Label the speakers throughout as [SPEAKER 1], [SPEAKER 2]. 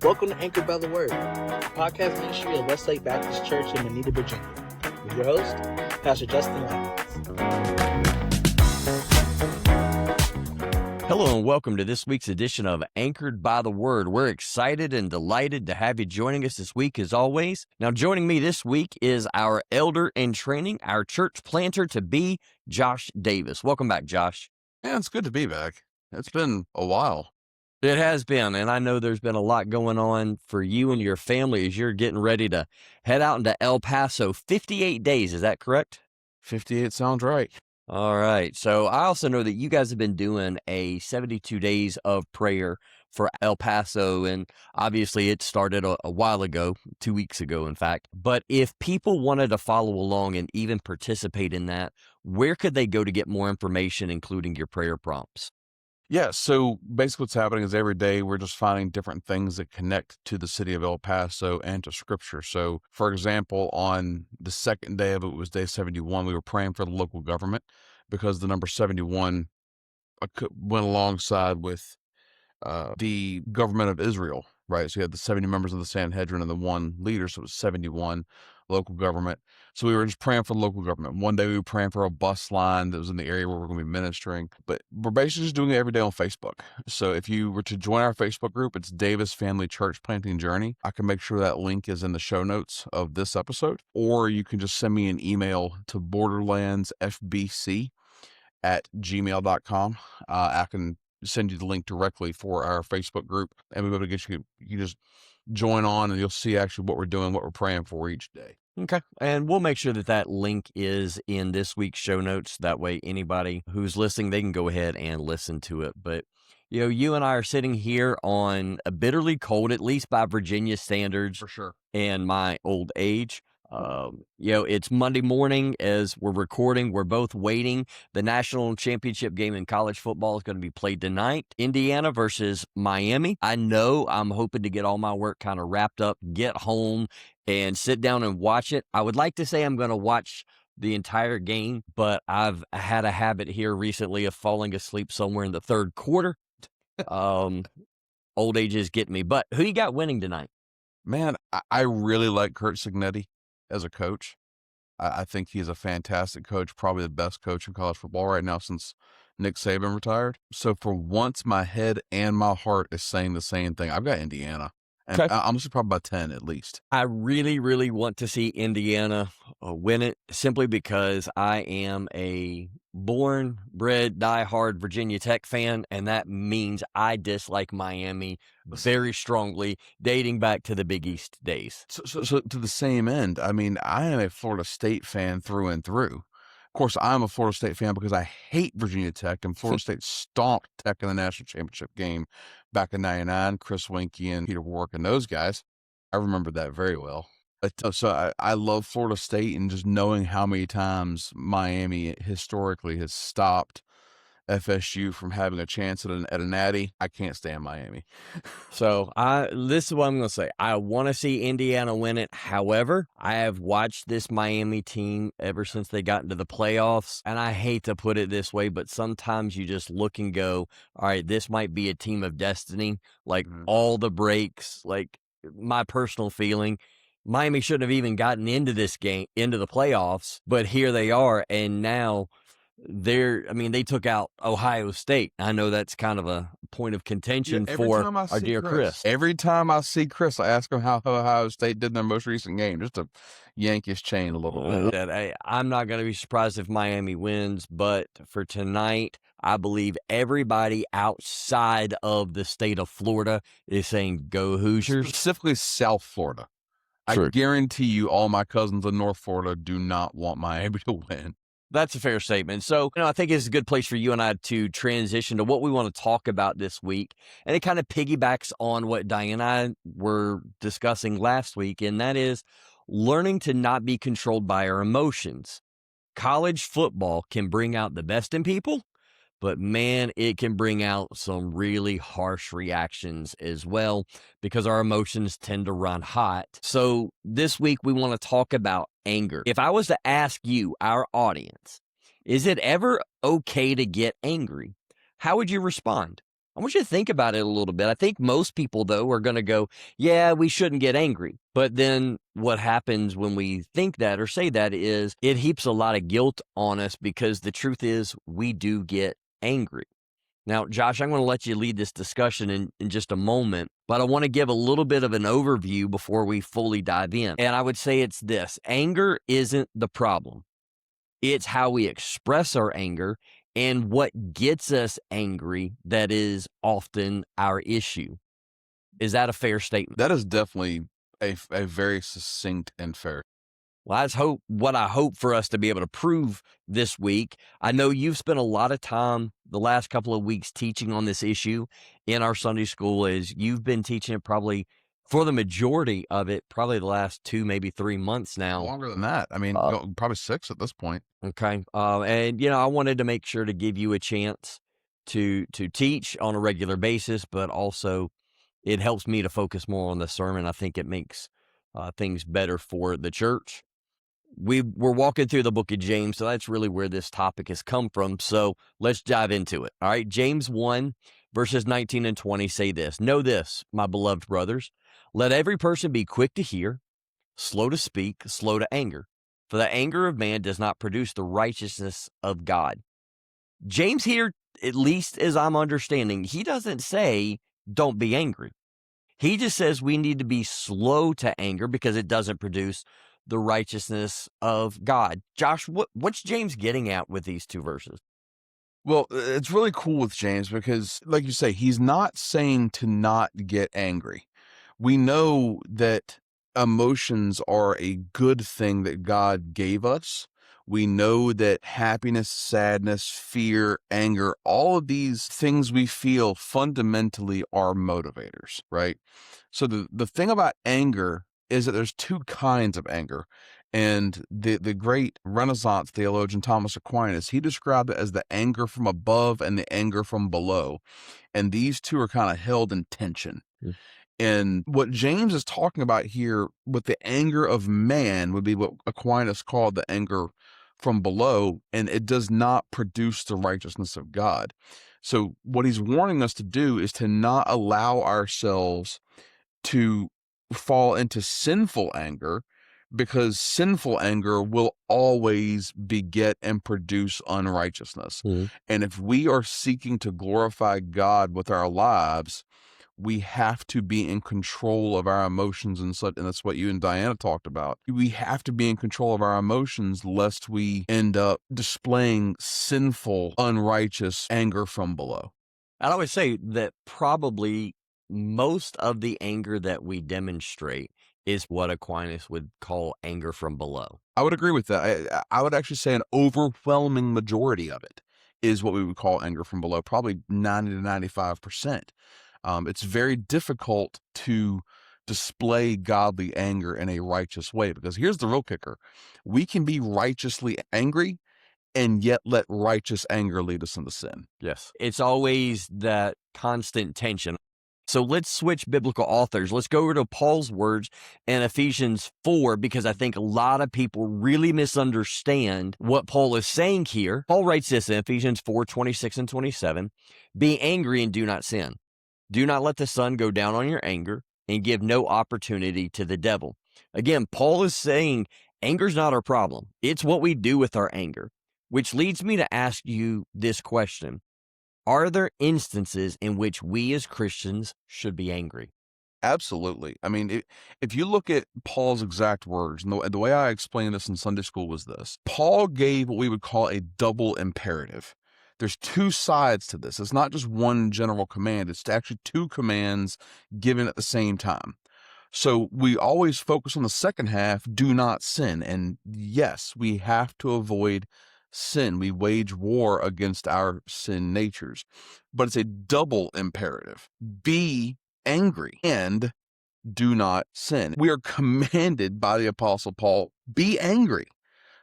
[SPEAKER 1] Welcome to Anchored by the Word, a podcast ministry of Westlake Baptist Church in Moneta, Virginia. With your host, Pastor Justin Watkins.
[SPEAKER 2] Hello and welcome to this week's edition of Anchored by the Word. We're excited and delighted to have you joining us this week as always. Now joining me this week is our elder in training, our church planter to be, Josh Davis. Welcome back, Josh.
[SPEAKER 3] Yeah, it's good to be back. It's been a while.
[SPEAKER 2] It has been, and I know there's been a lot going on for you and your family as you're getting ready to head out into El Paso. 58 days, is that correct?
[SPEAKER 3] 58 sounds right.
[SPEAKER 2] All right. So I also know that you guys have been doing a 72 days of prayer for El Paso, and obviously it started a while ago, 2 weeks ago, in fact. But if people wanted to follow along and even participate in that, where could they go to get more information, including your prayer prompts?
[SPEAKER 3] Yeah, so basically what's happening is every day we're just finding different things that connect to the city of El Paso and to Scripture. So, for example, on the second day of it was day 71, we were praying for the local government because the number 71 went alongside with the government of Israel, right? So you had the 70 members of the Sanhedrin and the one leader, so it was 71 local government. So we were just praying for the local government. One day we were praying for a bus line that was in the area where we're going to be ministering, but we're basically just doing it every day on Facebook. So if you were to join our Facebook group, it's Davis Family Church Planting Journey. I can make sure that link is in the show notes of this episode, or you can just send me an email to borderlandsfbc@gmail.com. I can send you the link directly for our Facebook group, and we'll be able to get you just join on, and you'll see actually what we're doing, what we're praying for each day.
[SPEAKER 2] Okay. And we'll make sure that that link is in this week's show notes. That way, anybody who's listening, they can go ahead and listen to it. But, you and I are sitting here on a bitterly cold, at least by Virginia standards,
[SPEAKER 3] For sure.
[SPEAKER 2] and my old age. It's Monday morning as we're recording. We're both waiting. The national championship game in college football is going to be played tonight. Indiana versus Miami. I know I'm hoping to get all my work kind of wrapped up, get home, and sit down and watch it. I would like to say I'm going to watch the entire game, but I've had a habit here recently of falling asleep somewhere in the third quarter. Old age is getting me. But who you got winning tonight?
[SPEAKER 3] Man, I really like Curt Cignetti as a coach. I think he's a fantastic coach, probably the best coach in college football right now since Nick Saban retired. So for once, my head and my heart is saying the same thing. I've got Indiana, and
[SPEAKER 2] Okay.
[SPEAKER 3] I'm just probably by 10 at least.
[SPEAKER 2] I really, really want to see Indiana win it simply because I am a born, bred, diehard Virginia Tech fan, and that means I dislike Miami very strongly, dating back to the Big East days.
[SPEAKER 3] So to the same end, I mean, I am a Florida State fan through and through. Of course, I'm a Florida State fan because I hate Virginia Tech, and Florida State stomped Tech in the national championship game back in '99. Chris Weinke and Peter Warwick and those guys. I remember that very well. But, so I love Florida State, and just knowing how many times Miami historically has stopped FSU from having a chance at a natty, I can't stand Miami.
[SPEAKER 2] So this is what I'm going to say. I want to see Indiana win it. However, I have watched this Miami team ever since they got into the playoffs. And I hate to put it this way, but sometimes you just look and go, all right, this might be a team of destiny. Like all the breaks, like my personal feeling, Miami shouldn't have even gotten into this game, into the playoffs, but here they are. And now they took out Ohio State. I know that's kind of a point of contention for our dear Chris.
[SPEAKER 3] Every time I see Chris, I ask him how Ohio State did in their most recent game, just to yank his chain a little bit.
[SPEAKER 2] I'm not going to be surprised if Miami wins, but for tonight, I believe everybody outside of the state of Florida is saying go Hoosiers.
[SPEAKER 3] Specifically South Florida.
[SPEAKER 2] True.
[SPEAKER 3] I guarantee you all my cousins in North Florida do not want Miami to win.
[SPEAKER 2] That's a fair statement. So, I think it's a good place for you and I to transition to what we want to talk about this week. And it kind of piggybacks on what Diane and I were discussing last week, and that is learning to not be controlled by our emotions. College football can bring out the best in people, but man, it can bring out some really harsh reactions as well because our emotions tend to run hot. So this week we want to talk about anger. If I was to ask you, our audience, is it ever okay to get angry? How would you respond? I want you to think about it a little bit. I think most people, though, are going to go, yeah, we shouldn't get angry. But then what happens when we think that or say that is it heaps a lot of guilt on us, because the truth is we do get angry. Now, Josh, I'm going to let you lead this discussion in just a moment, but I want to give a little bit of an overview before we fully dive in. And I would say it's this: anger isn't the problem. It's how we express our anger and what gets us angry that is often our issue. Is that a fair statement?
[SPEAKER 3] That is definitely a very succinct and fair.
[SPEAKER 2] Well, that's what I hope for us to be able to prove this week. I know you've spent a lot of time the last couple of weeks teaching on this issue in our Sunday school, as you've been teaching it probably for the majority of it, probably the last 2, maybe 3 months now.
[SPEAKER 3] Longer than that. I mean, probably 6 at this point.
[SPEAKER 2] Okay. And, I wanted to make sure to give you a chance to teach on a regular basis, but also it helps me to focus more on the sermon. I think it makes things better for the church. We're walking through the book of James, so that's really where this topic has come from. So let's dive into it. All right. James 1, verses 19 and 20 say this: "Know this, my beloved brothers, let every person be quick to hear, slow to speak, slow to anger. For the anger of man does not produce the righteousness of God." James here, at least as I'm understanding, he doesn't say don't be angry. He just says we need to be slow to anger because it doesn't produce the righteousness of God. Josh, what's James getting at with these 2 verses?
[SPEAKER 3] Well, it's really cool with James because, like you say, he's not saying to not get angry. We know that emotions are a good thing that God gave us. We know that happiness, sadness, fear, anger, all of these things we feel fundamentally are motivators, right? So the thing about anger is that there's 2 kinds of anger. And the great Renaissance theologian Thomas Aquinas, he described it as the anger from above and the anger from below. And these 2 are kind of held in tension.
[SPEAKER 2] Mm.
[SPEAKER 3] And what James is talking about here with the anger of man would be what Aquinas called the anger from below, and it does not produce the righteousness of God. So what he's warning us to do is to not allow ourselves to fall into sinful anger, because sinful anger will always beget and produce unrighteousness.
[SPEAKER 2] Mm-hmm.
[SPEAKER 3] And if we are seeking to glorify God with our lives, we have to be in control of our emotions and such. And that's what you and Diana talked about. We have to be in control of our emotions lest we end up displaying sinful, unrighteous anger from below.
[SPEAKER 2] I'd always say that probably most of the anger that we demonstrate is what Aquinas would call anger from below.
[SPEAKER 3] I would agree with that. I would actually say an overwhelming majority of it is what we would call anger from below, probably 90 to 95%. It's very difficult to display godly anger in a righteous way, because here's the real kicker. We can be righteously angry and yet let righteous anger lead us into sin.
[SPEAKER 2] Yes. It's always that constant tension. So let's switch biblical authors. Let's go over to Paul's words in Ephesians 4, because I think a lot of people really misunderstand what Paul is saying here. Paul writes this in Ephesians 4, 26 and 27. "Be angry and do not sin. Do not let the sun go down on your anger, and give no opportunity to the devil." Again, Paul is saying anger's not our problem. It's what we do with our anger, which leads me to ask you this question. Are there instances in which we as Christians should be angry?
[SPEAKER 3] Absolutely. I mean, if you look at Paul's exact words, and the way I explained this in Sunday school was this: Paul gave what we would call a double imperative. There's 2 sides to this. It's not just one general command. It's actually 2 commands given at the same time. So we always focus on the second half, do not sin. And yes, we have to avoid sin. We wage war against our sin natures. But it's a double imperative. Be angry and do not sin. We are commanded by the Apostle Paul, be angry.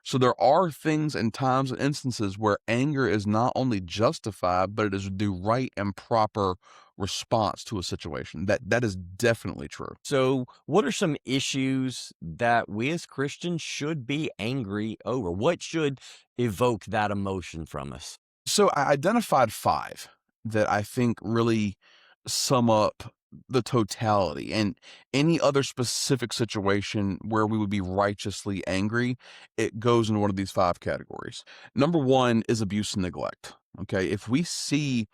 [SPEAKER 3] So there are things and times and instances where anger is not only justified, but it is the right and proper response to a situation. That is definitely true.
[SPEAKER 2] So what are some issues that we as Christians should be angry over? What should evoke that emotion from us?
[SPEAKER 3] So I identified 5. that I think really sum up the totality, and any other specific situation where we would be righteously angry, it goes into one of these 5 categories. Number one is abuse and neglect. Okay, if we see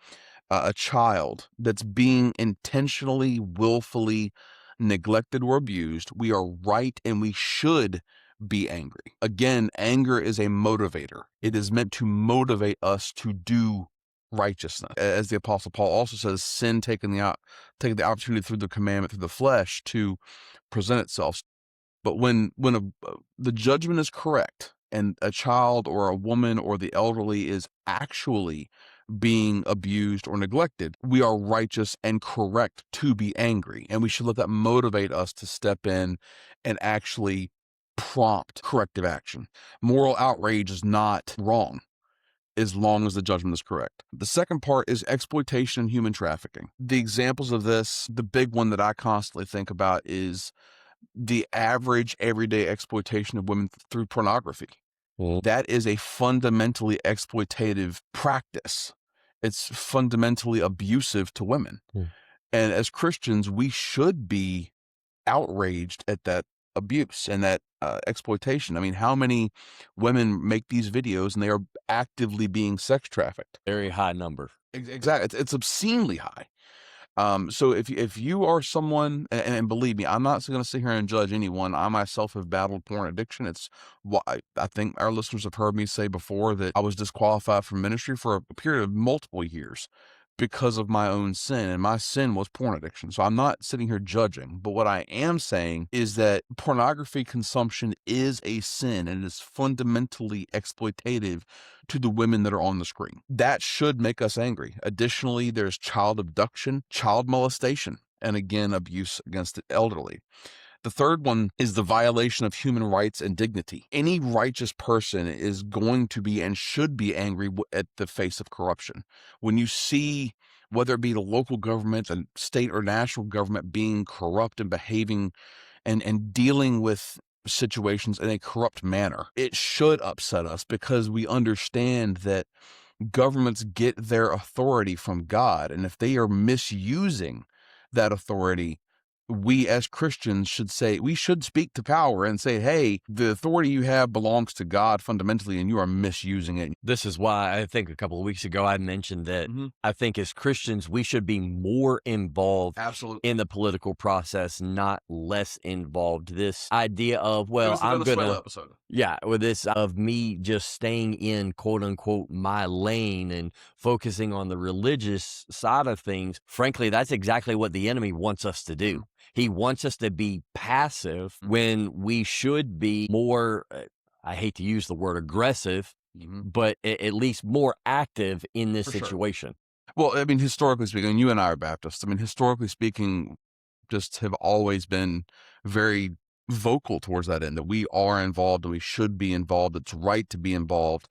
[SPEAKER 3] a child that's being intentionally, willfully neglected or abused, we are right and we should be angry. Again, anger is a motivator. It is meant to motivate us to do righteousness. As the Apostle Paul also says, sin taking the opportunity through the commandment, through the flesh, to present itself. But when the judgment is correct and a child or a woman or the elderly is actually being abused or neglected, we are righteous and correct to be angry. And we should let that motivate us to step in and actually prompt corrective action. Moral outrage is not wrong as long as the judgment is correct. The second part is exploitation and human trafficking. The examples of this, the big one that I constantly think about is the average everyday exploitation of women through pornography. That is a fundamentally exploitative practice. It's fundamentally abusive to women. And as Christians, we should be outraged at that abuse and that exploitation. I mean, how many women make these videos and they are actively being sex trafficked?
[SPEAKER 2] Very high number.
[SPEAKER 3] Exactly. It's obscenely high. So if you are someone, and believe me, I'm not going to sit here and judge anyone. I myself have battled porn addiction. It's why I think our listeners have heard me say before that I was disqualified from ministry for a period of multiple years because of my own sin, and my sin was porn addiction. So I'm not sitting here judging, but what I am saying is that pornography consumption is a sin and it is fundamentally exploitative to the women that are on the screen. That should make us angry. Additionally, there's child abduction, child molestation, and again, abuse against the elderly. The third one is the violation of human rights and dignity. Any righteous person is going to be and should be angry at the face of corruption. When you see, whether it be the local government and state or national government being corrupt and behaving and dealing with situations in a corrupt manner, it should upset us because we understand that governments get their authority from God. And if they are misusing that authority, we as Christians should speak to power and say, hey, the authority you have belongs to God fundamentally, and you are misusing it.
[SPEAKER 2] This is why I think a couple of weeks ago I mentioned that I think as Christians, we should be more involved in the political process, not less involved. This idea of, well, I'm going to, with this of me just staying in quote unquote my lane and focusing on the religious side of things. Frankly, that's exactly what the enemy wants us to do. He wants us to be passive when we should be more, I hate to use the word aggressive, but at least more active in this situation.
[SPEAKER 3] Sure. Well, I mean, historically speaking, you and I are Baptists. I mean, historically speaking, just have always been very vocal towards that end, that we are involved and we should be involved. It's right to be involved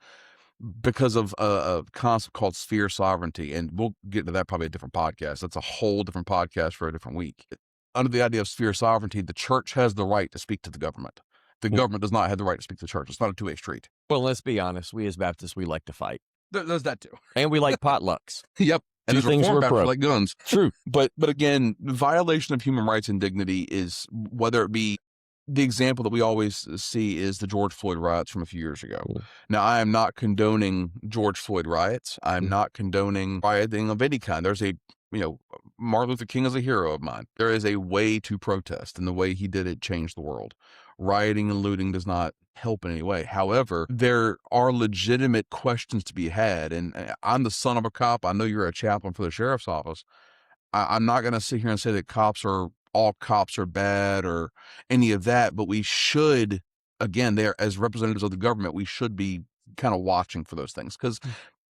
[SPEAKER 3] because of a concept called sphere sovereignty. And we'll get to that probably a different podcast. That's a whole different podcast for a different week. Under the idea of sphere sovereignty, the church has the right to speak to the government. The government does not have the right to speak to the church. It's not a two-way street.
[SPEAKER 2] Well, let's be honest. We as Baptists, we like to fight.
[SPEAKER 3] There's that too.
[SPEAKER 2] And we like potlucks.
[SPEAKER 3] Yep. And
[SPEAKER 2] Two things we're pro.
[SPEAKER 3] like guns.
[SPEAKER 2] True.
[SPEAKER 3] But again, violation of human rights and dignity is, whether it be, the example that we always see is the George Floyd riots from a few years ago. Now, I am not condoning George Floyd riots. I'm not condoning rioting of any kind. There's Martin Luther King is a hero of mine. There is a way to protest, and the way he did it changed the world. Rioting and looting does not help in any way. However, there are legitimate questions to be had, and I'm the son of a cop. I know you're a chaplain for the sheriff's office. I'm not going to sit here and say that all cops are bad or any of that, but we should, again, as representatives of the government, we should be kind of watching for those things, because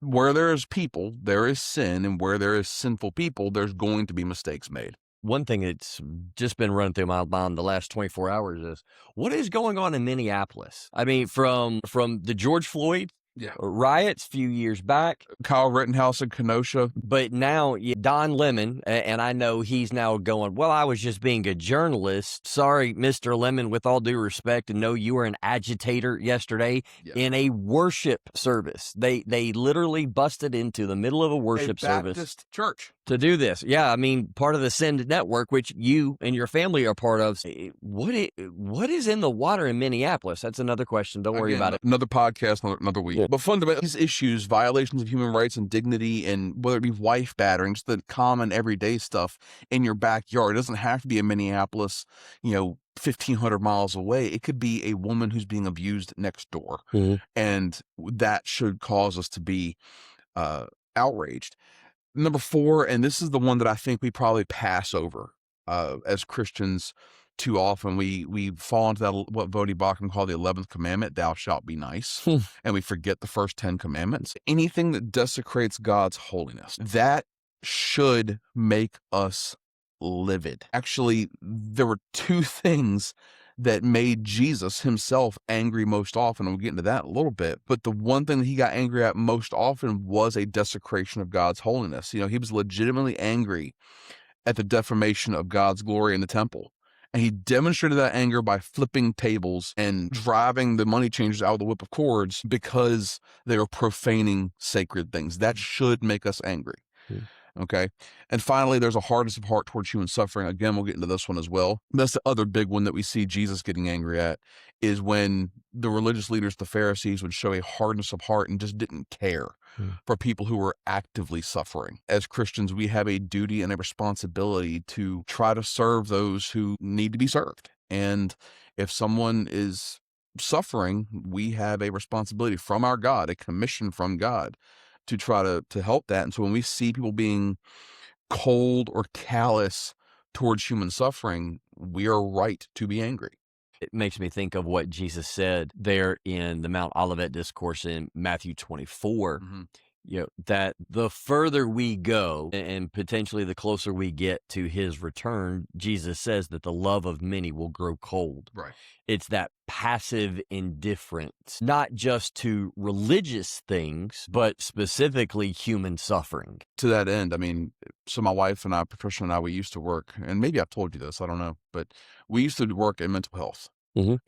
[SPEAKER 3] where there is people, there is sin, and where there is sinful people, there's going to be mistakes made.
[SPEAKER 2] One thing that's just been running through my mind the last 24 hours is, what is going on in Minneapolis? I mean, from the George Floyd
[SPEAKER 3] Yeah.
[SPEAKER 2] riots a few years back.
[SPEAKER 3] Kyle Rittenhouse in Kenosha.
[SPEAKER 2] But now Don Lemon, and I know he's now going, well, I was just being a journalist. Sorry, Mr. Lemon, with all due respect, and no, you were an agitator yesterday in a worship service. They literally busted into the middle of a worship service.
[SPEAKER 3] Baptist church.
[SPEAKER 2] To do this. Yeah, I mean, part of the Send Network, which you and your family are part of. What is in the water in Minneapolis? That's another question. Don't worry about it.
[SPEAKER 3] Another podcast, another week.
[SPEAKER 2] Yeah.
[SPEAKER 3] But fundamentally, these issues, violations of human rights and dignity, and whether it be wife battering, just the common everyday stuff in your backyard. It doesn't have to be in Minneapolis, 1,500 miles away. It could be a woman who's being abused next door.
[SPEAKER 2] Mhm.
[SPEAKER 3] And that should cause us to be outraged. Number 4, and this is the one that I think we probably pass over as Christians too often. We fall into that, what Voddie Baucham called the 11th commandment, thou shalt be nice, and we forget the first 10 commandments. Anything that desecrates God's holiness, that should make us livid. Actually, there were 2 things that made Jesus himself angry most often. We'll get into that in a little bit. But the one thing that he got angry at most often was a desecration of God's holiness. He was legitimately angry at the defamation of God's glory in the temple. And he demonstrated that anger by flipping tables and driving the money changers out of the whip of cords because they were profaning sacred things. That should make us angry. Okay. And finally, there's a hardness of heart towards human suffering. Again, we'll get into this one as well. That's the other big one that we see Jesus getting angry at, is when the religious leaders, the Pharisees, would show a hardness of heart and just didn't care for people who were actively suffering. As Christians, we have a duty and a responsibility to try to serve those who need to be served. And if someone is suffering, we have a responsibility from our God, a commission from God, to try to help that. And so when we see people being cold or callous towards human suffering, we are right to be angry.
[SPEAKER 2] It makes me think of what Jesus said there in the Mount Olivet discourse in Matthew 24. That the further we go and potentially the closer we get to his return, Jesus says that the love of many will grow cold.
[SPEAKER 3] Right.
[SPEAKER 2] It's that passive indifference, not just to religious things, but specifically human suffering.
[SPEAKER 3] To that end, so my wife and I, Patricia and I, we used to work, and maybe I've told you this, I don't know, but we used to work in mental health.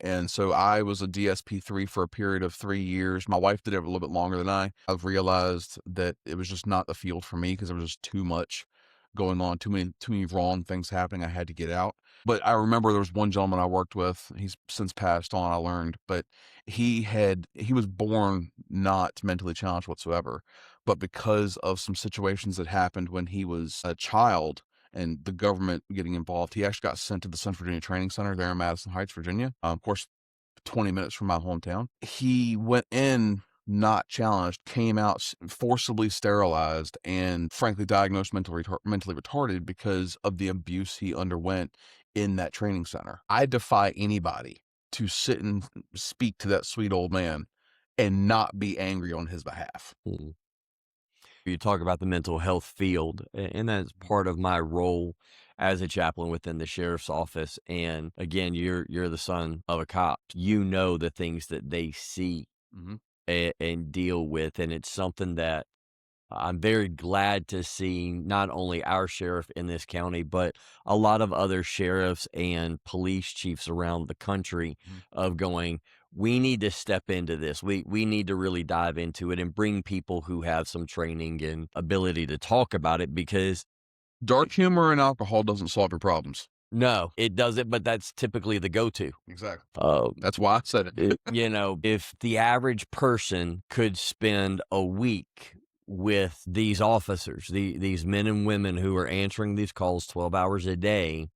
[SPEAKER 3] And so I was a DSP-3 for a period of 3 years. My wife did it a little bit longer than I. I've realized that it was just not the field for me because there was just too much going on, too many wrong things happening. I had to get out. But I remember there was one gentleman I worked with. He's since passed on, I learned, but he was born not mentally challenged whatsoever. But because of some situations that happened when he was a child, and the government getting involved, he actually got sent to the Central Virginia Training Center there in Madison Heights, Virginia. Of course, 20 minutes from my hometown. He went in not challenged, came out forcibly sterilized, and frankly diagnosed mentally retarded because of the abuse he underwent in that training center. I defy anybody to sit and speak to that sweet old man and not be angry on his behalf.
[SPEAKER 2] You talk about the mental health field, and that's part of my role as a chaplain within the sheriff's office. And again, you're the son of a cop. You know the things that they see and deal with, and it's something that I'm very glad to see not only our sheriff in this county, but a lot of other sheriffs and police chiefs around the country of going, we need to step into this. We need to really dive into it and bring people who have some training and ability to talk about it, because
[SPEAKER 3] dark humor and alcohol doesn't solve your problems.
[SPEAKER 2] No, it doesn't, but that's typically the go-to.
[SPEAKER 3] Exactly. That's why I said it.
[SPEAKER 2] If the average person could spend a week with these officers, these men and women who are answering these calls 12 hours a day,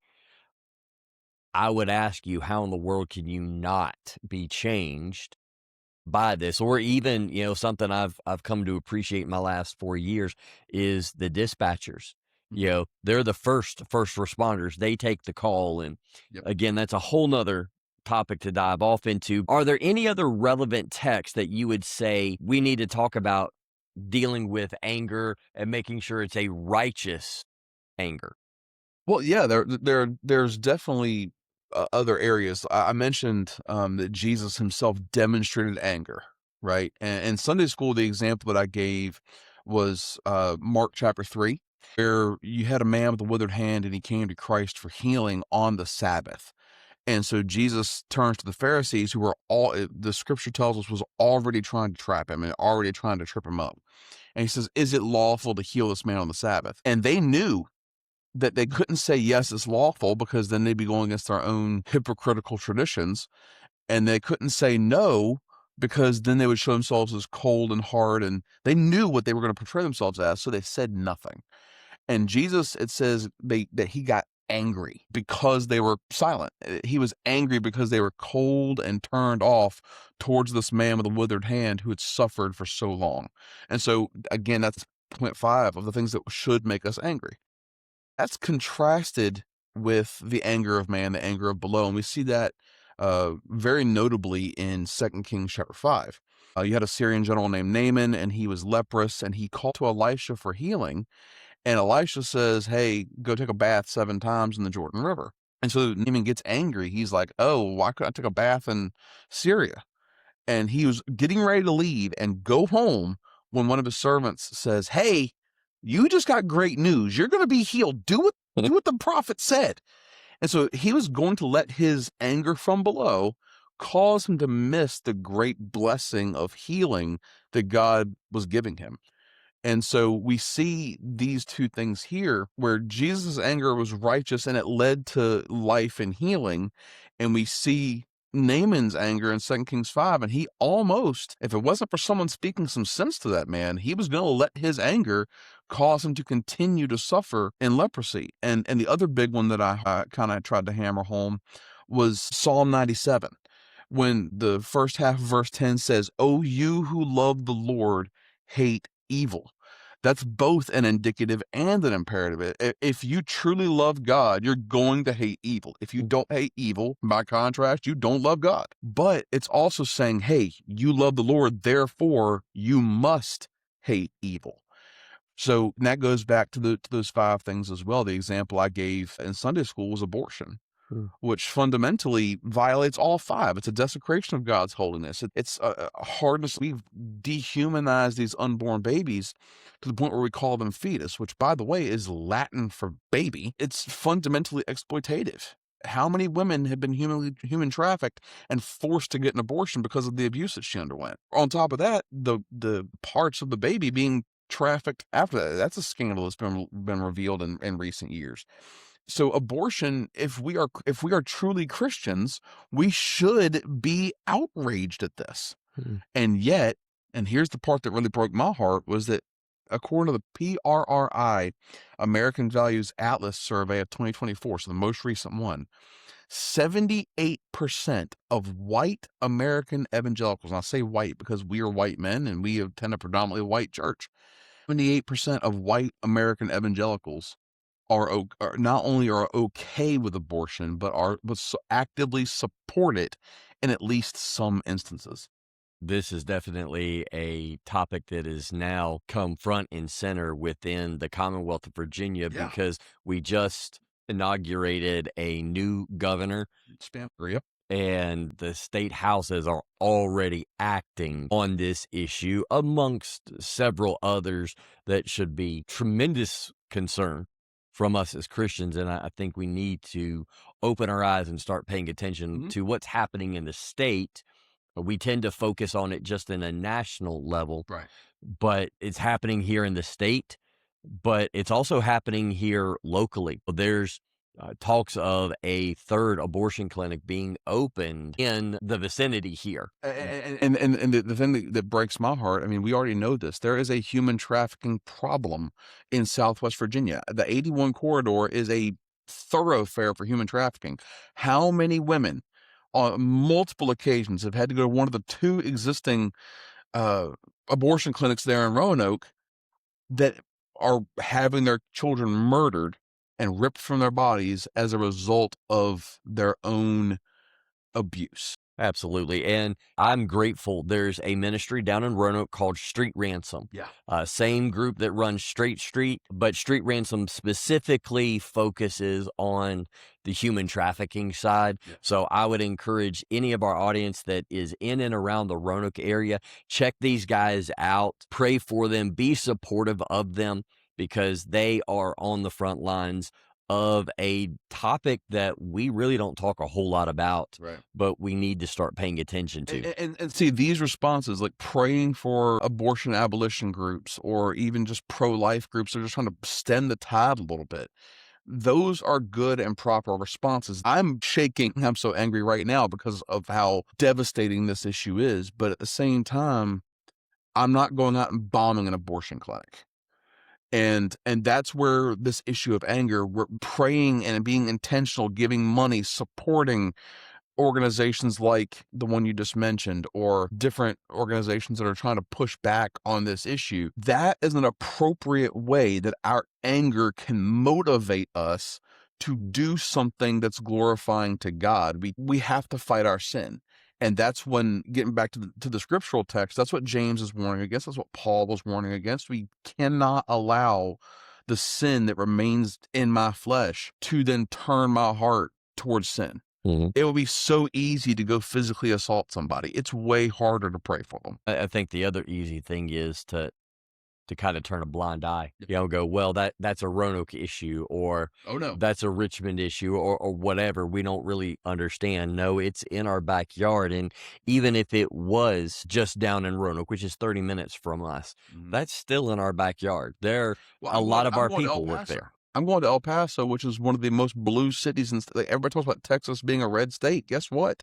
[SPEAKER 2] I would ask you, how in the world can you not be changed by this? Or even, something I've come to appreciate in my last 4 years is the dispatchers. They're the first responders. They take the call. And again, that's a whole nother topic to dive off into. Are there any other relevant texts that you would say we need to talk about dealing with anger and making sure it's a righteous anger?
[SPEAKER 3] Well, yeah, there's definitely other areas. I mentioned that Jesus himself demonstrated anger right? And in Sunday school, the example that I gave was Mark chapter 3, where you had a man with a withered hand and he came to Christ for healing on the Sabbath. And so Jesus turns to the Pharisees, who were the scripture tells us, was already trying to trap him and already trying to trip him up. And he says, is it lawful to heal this man on the Sabbath? And they knew that they couldn't say, yes, it's lawful, because then they'd be going against their own hypocritical traditions. And they couldn't say no, because then they would show themselves as cold and hard. And they knew what they were going to portray themselves as. So they said nothing. And Jesus, it says that he got angry because they were silent. He was angry because they were cold and turned off towards this man with a withered hand who had suffered for so long. And so, again, that's point 5 of the things that should make us angry. That's contrasted with the anger of man, the anger of below. And we see that very notably in 2 Kings chapter 5. You had a Syrian general named Naaman, and he was leprous, and he called to Elisha for healing. And Elisha says, hey, go take a bath 7 times in the Jordan River. And so Naaman gets angry. He's like, oh, why couldn't I take a bath in Syria? And he was getting ready to leave and go home when one of his servants says, hey, you just got great news. You're going to be healed. Do what the prophet said. And so he was going to let his anger from below cause him to miss the great blessing of healing that God was giving him. And so we see these two things here, where Jesus' anger was righteous and it led to life and healing. And we see Naaman's anger in 2 Kings 5, and he almost, if it wasn't for someone speaking some sense to that man, he was going to let his anger cause him to continue to suffer in leprosy. And the other big one that I kind of tried to hammer home was Psalm 97, when the first half of verse 10 says, "Oh, you who love the Lord, hate evil." That's both an indicative and an imperative. If you truly love God, you're going to hate evil. If you don't hate evil, by contrast, you don't love God. But it's also saying, hey, you love the Lord, therefore you must hate evil. So that goes back to those 5 things as well. The example I gave in Sunday school was abortion, which fundamentally violates all 5. It's a desecration of God's holiness. It's a hardness. We've dehumanized these unborn babies to the point where we call them fetus, which, by the way, is Latin for baby. It's fundamentally exploitative. How many women have been human trafficked and forced to get an abortion because of the abuse that she underwent? On top of that, the parts of the baby being trafficked after that. That's a scandal that's been revealed in recent years. So abortion, if we are truly Christians, we should be outraged at this. And yet, and here's the part that really broke my heart, was that according to the PRRI American Values Atlas survey of 2024, so the most recent one, 78% of white American evangelicals, and I say white because we are white men and we attend a predominantly white church, 78% of white American evangelicals are not only are okay with abortion, but actively support it in at least some instances.
[SPEAKER 2] This is definitely a topic that has now come front and center within the Commonwealth of Virginia, because we just inaugurated a new governor.
[SPEAKER 3] Yep.
[SPEAKER 2] And the state houses are already acting on this issue, amongst several others that should be tremendous concern from us as Christians. And I think we need to open our eyes and start paying attention to what's happening in the state. We tend to focus on it just in a national level,
[SPEAKER 3] Right?
[SPEAKER 2] But it's happening here in the state, but it's also happening here locally. There's talks of a 3rd abortion clinic being opened in the vicinity here.
[SPEAKER 3] And the thing that breaks my heart, I mean, we already know this. There is a human trafficking problem in Southwest Virginia. The 81 corridor is a thoroughfare for human trafficking. How many women on multiple occasions have had to go to one of the 2 existing abortion clinics there in Roanoke that are having their children murdered and ripped from their bodies as a result of their own abuse?
[SPEAKER 2] Absolutely. And I'm grateful. There's a ministry down in Roanoke called Street Ransom.
[SPEAKER 3] Yeah.
[SPEAKER 2] Same group that runs Straight Street, but Street Ransom specifically focuses on the human trafficking side.
[SPEAKER 3] Yeah.
[SPEAKER 2] So I would encourage any of our audience that is in and around the Roanoke area, check these guys out, pray for them, be supportive of them, because they are on the front lines of a topic that we really don't talk a whole lot about,
[SPEAKER 3] Right.
[SPEAKER 2] but we need to start paying attention to.
[SPEAKER 3] And see, these responses, like praying for abortion abolition groups or even just pro-life groups, they're just trying to stem the tide a little bit. Those are good and proper responses. I'm shaking. I'm so angry right now because of how devastating this issue is. But at the same time, I'm not going out and bombing an abortion clinic. And that's where this issue of anger, we're praying and being intentional, giving money, supporting organizations like the one you just mentioned, or different organizations that are trying to push back on this issue. That is an appropriate way that our anger can motivate us to do something that's glorifying to God. We have to fight our sin. And that's when, getting back to the scriptural text, that's what James is warning against. That's what Paul was warning against. We cannot allow the sin that remains in my flesh to then turn my heart towards sin.
[SPEAKER 2] Mm-hmm.
[SPEAKER 3] It would be so easy to go physically assault somebody. It's way harder to pray for them.
[SPEAKER 2] I think the other easy thing is to kind of turn a blind eye, go, well, that's a Roanoke issue, or
[SPEAKER 3] Oh no,
[SPEAKER 2] that's a Richmond issue, or whatever. We don't really understand. No, it's in our backyard. And even if it was just down in Roanoke, which is 30 minutes from us, that's still in our backyard. A lot of our people work there.
[SPEAKER 3] I'm going to El Paso, which is one of the most blue cities. Like, everybody talks about Texas being a red state. Guess what?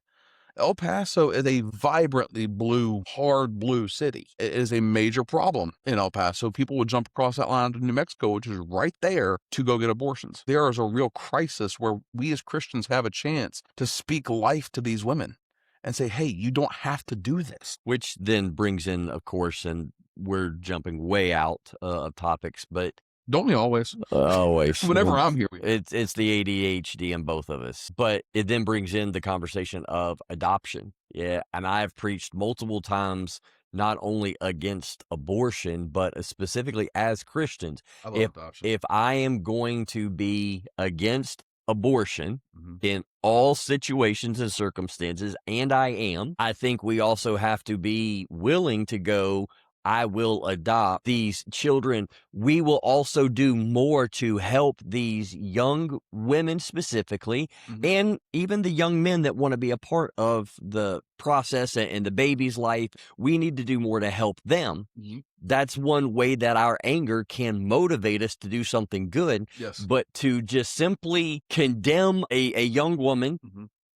[SPEAKER 3] El Paso is a vibrantly blue, hard blue city. It is a major problem in El Paso. People would jump across that line to New Mexico, which is right there, to go get abortions. There is a real crisis where we as Christians have a chance to speak life to these women and say, hey, you don't have to do this.
[SPEAKER 2] Which then brings in, of course, and we're jumping way out of topics, but
[SPEAKER 3] don't we always?
[SPEAKER 2] Always.
[SPEAKER 3] Whenever I'm here.
[SPEAKER 2] It's the ADHD in both of us. But it then brings in the conversation of adoption. Yeah. And I've preached multiple times, not only against abortion, but specifically as Christians.
[SPEAKER 3] I love adoption.
[SPEAKER 2] If I am going to be against abortion in all situations and circumstances, and I think we also have to be willing to go, I will adopt these children. We will also do more to help these young women specifically, and even the young men that want to be a part of the process and the baby's life. We need to do more to help them. That's one way that our anger can motivate us to do something good.
[SPEAKER 3] Yes.
[SPEAKER 2] But to just simply condemn a young woman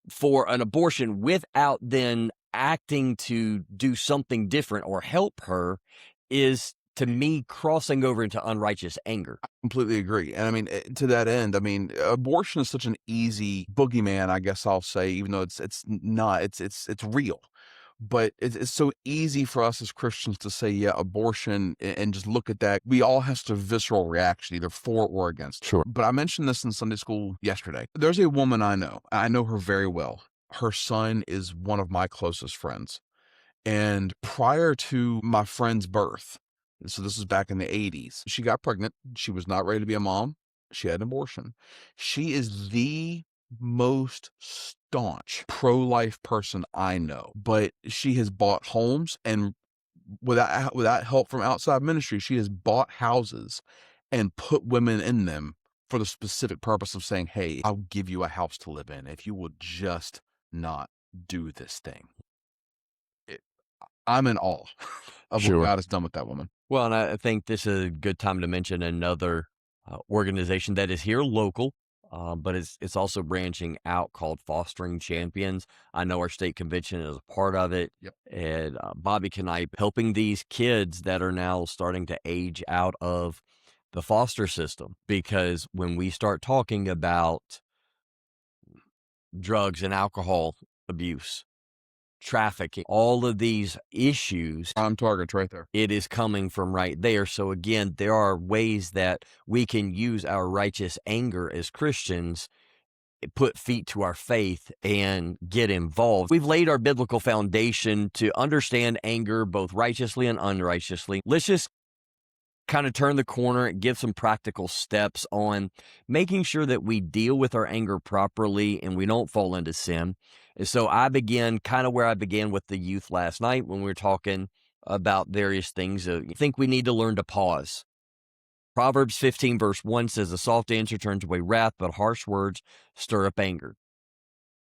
[SPEAKER 2] for an abortion without then acting to do something different or help her is, to me, crossing over into unrighteous anger.
[SPEAKER 3] I completely agree. And I mean, to that end, I mean, abortion is such an easy boogeyman, I guess I'll say, even though it's not, it's real. But it's so easy for us as Christians to say, yeah, abortion, and just look at that. We all have such a visceral reaction, either for or against.
[SPEAKER 2] Sure.
[SPEAKER 3] But I mentioned this in Sunday school yesterday. There's a woman I know her very well. Her son is one of my closest friends. And prior to my friend's birth, so this is back in the 80s, she got pregnant. She was not ready to be a mom. She had an abortion. She is the most staunch pro-life person I know, but she has bought homes, and without help from outside ministry, she has bought houses and put women in them for the specific purpose of saying, hey, I'll give you a house to live in if you will just not do this thing. I'm in awe of what God has done with that woman.
[SPEAKER 2] Well, and I think this is a good time to mention another organization that is here local, but it's also branching out, called Fostering Champions. I know our state convention is a part of it.
[SPEAKER 3] Yep.
[SPEAKER 2] And Bobby Knipe helping these kids that are now starting to age out of the foster system, because when we start talking about drugs and alcohol abuse, trafficking, all of these issues,
[SPEAKER 3] prime targets right there.
[SPEAKER 2] It is coming from right there. So again, there are ways that we can use our righteous anger as Christians put feet to our faith and get involved. We've laid our biblical foundation to understand anger both righteously and unrighteously. Let's just kind of turn the corner and give some practical steps on making sure that we deal with our anger properly and we don't fall into sin. And so I begin kind of where I began with the youth last night when we were talking about various things. I think we need to learn to pause. Proverbs 15 verse 1 says, "A soft answer turns away wrath, but harsh words stir up anger."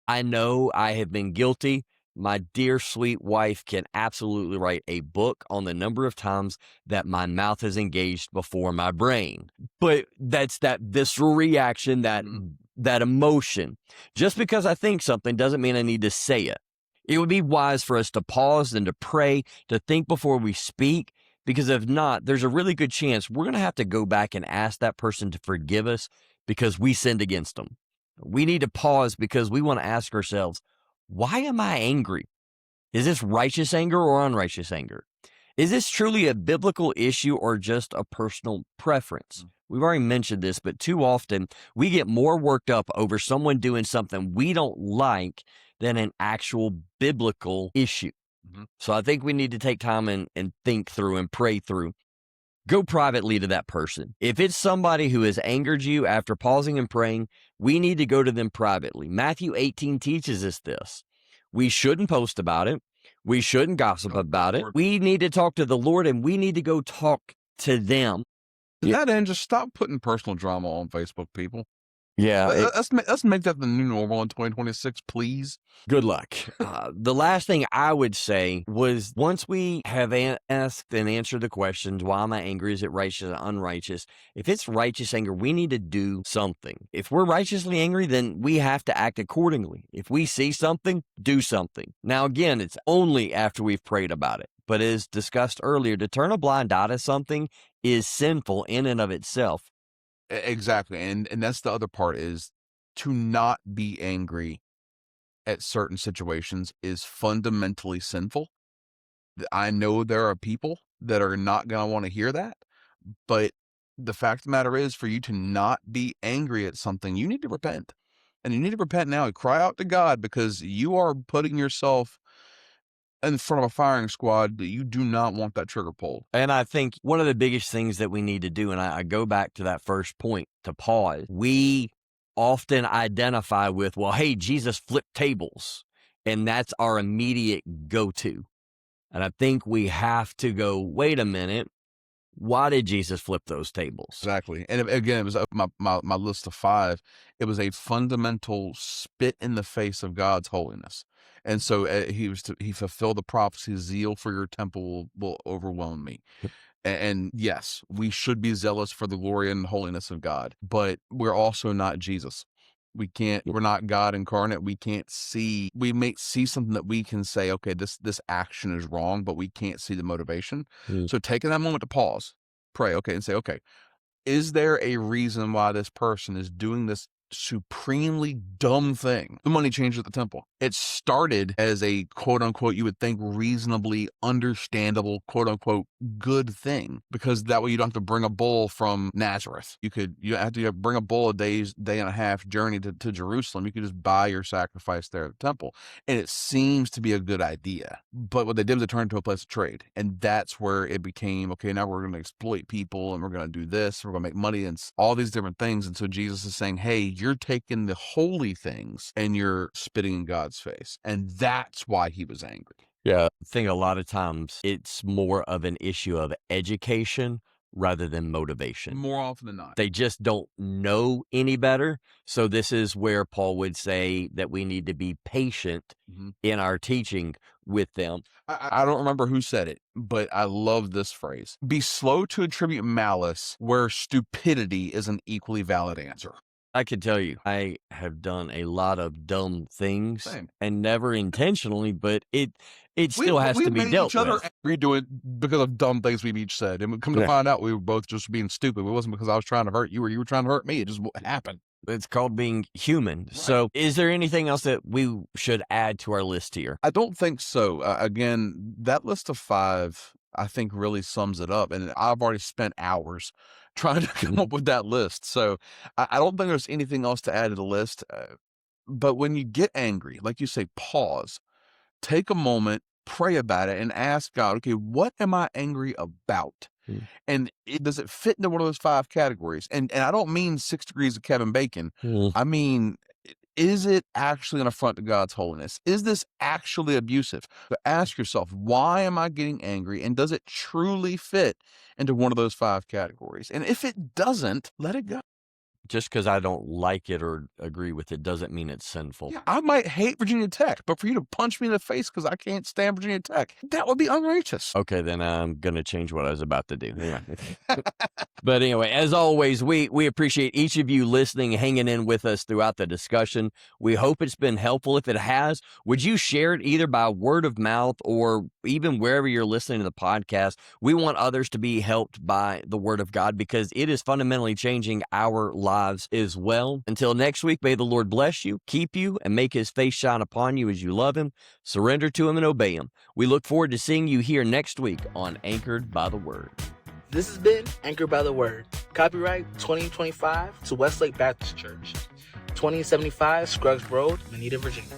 [SPEAKER 2] I know I have been guilty. My dear sweet wife can absolutely write a book on the number of times that my mouth is engaged before my brain. But that's that visceral reaction, that emotion. Just because I think something doesn't mean I need to say it. It would be wise for us to pause and to pray, to think before we speak, because if not, there's a really good chance we're going to have to go back and ask that person to forgive us because we sinned against them. We need to pause because we want to ask ourselves, why am I angry? Is this righteous anger or unrighteous anger? Is this truly a biblical issue or just a personal preference? We've already mentioned this, but too often we get more worked up over someone doing something we don't like than an actual biblical issue. So I think we need to take time and think through and pray through. Go privately to that person. If it's somebody who has angered you after pausing and praying, we need to go to them privately. Matthew 18 teaches us this. We shouldn't post about it. We shouldn't gossip about it. We need to talk to the Lord and we need to go talk to them.
[SPEAKER 3] To that end, just stop putting personal drama on Facebook, people.
[SPEAKER 2] Yeah.
[SPEAKER 3] Let's make that the new normal in 2026, please.
[SPEAKER 2] Good luck. The last thing I would say was once we have asked and answered the questions, why am I angry? Is it righteous or unrighteous? If it's righteous anger, we need to do something. If we're righteously angry, then we have to act accordingly. If we see something, do something. Now, again, it's only after we've prayed about it. But as discussed earlier, to turn a blind eye to something is sinful in and of itself.
[SPEAKER 3] Exactly. And that's the other part, is to not be angry at certain situations is fundamentally sinful. I know there are people that are not going to want to hear that, but the fact of the matter is, for you to not be angry at something, you need to repent. And you need to repent now and cry out to God, because you are putting yourself in front of a firing squad that you do not want that trigger pulled.
[SPEAKER 2] And I think one of the biggest things that we need to do, and I go back to that first point, to pause, we often identify with, well, hey, Jesus flipped tables, and that's our immediate go-to. And I think we have to go, wait a minute, why did Jesus flip those tables?
[SPEAKER 3] Exactly. And again, it was my list of 5. It was a fundamental spit in the face of God's holiness. And so he fulfilled the prophecy, zeal for your temple will overwhelm me. And yes, we should be zealous for the glory and holiness of God, but we're also not Jesus. We're not God incarnate. We may see something that we can say, okay, this action is wrong, but we can't see the motivation. So taking that moment to pause, pray, okay, and say, okay, is there a reason why this person is doing this supremely dumb thing? The money changer at the temple. It started as a quote unquote, you would think reasonably understandable, quote unquote, good thing, because that way you don't have to bring a bull from Nazareth. You have to bring a bull a day and a half journey to Jerusalem. You could just buy your sacrifice there at the temple. And it seems to be a good idea. But what they did was they turned it into a place of trade. And that's where it became, okay, now we're going to exploit people and we're going to do this. We're going to make money and all these different things. And so Jesus is saying, hey, you're taking the holy things and you're spitting in God's face. And that's why he was angry.
[SPEAKER 2] Yeah. I think a lot of times it's more of an issue of education rather than motivation.
[SPEAKER 3] More often than not.
[SPEAKER 2] They just don't know any better. So this is where Paul would say that we need to be patient in our teaching with them.
[SPEAKER 3] I don't remember who said it, but I love this phrase. Be slow to attribute malice where stupidity is an equally valid answer.
[SPEAKER 2] I can tell you, I have done a lot of dumb things.
[SPEAKER 3] Same.
[SPEAKER 2] And never intentionally, but it still has to be dealt with.
[SPEAKER 3] We do it because of dumb things we've each said. And we come to find out we were both just being stupid. It wasn't because I was trying to hurt you or you were trying to hurt me. It just happened.
[SPEAKER 2] It's called being human. Right. So is there anything else that we should add to our list here?
[SPEAKER 3] I don't think so. Again, that list of 5, I think, really sums it up. And I've already spent hours trying to come up with that list. So I don't think there's anything else to add to the list. But when you get angry, like you say, pause, take a moment, pray about it, and ask God, okay, what am I angry about? And does it fit into one of those 5 categories? And I don't mean 6 degrees of Kevin Bacon. I mean, is it actually an affront to God's holiness? Is this actually abusive? But ask yourself, why am I getting angry? And does it truly fit into one of those 5 categories? And if it doesn't, let it go.
[SPEAKER 2] Just because I don't like it or agree with it doesn't mean it's sinful.
[SPEAKER 3] Yeah, I might hate Virginia Tech, but for you to punch me in the face because I can't stand Virginia Tech, that would be unrighteous.
[SPEAKER 2] Okay, then I'm going to change what I was about to do. Yeah. But anyway, as always, we appreciate each of you listening, hanging in with us throughout the discussion. We hope it's been helpful. If it has, would you share it either by word of mouth or even wherever you're listening to the podcast? We want others to be helped by the word of God because it is fundamentally changing our lives as well. Until next week, may the Lord bless you, keep you, and make his face shine upon you as you love him, surrender to him, and obey him. We look forward to seeing you here next week on Anchored by the Word.
[SPEAKER 1] This has been Anchored by the Word. Copyright 2025 to Westlake Baptist Church, 2075 Scruggs Road, Moneta, Virginia.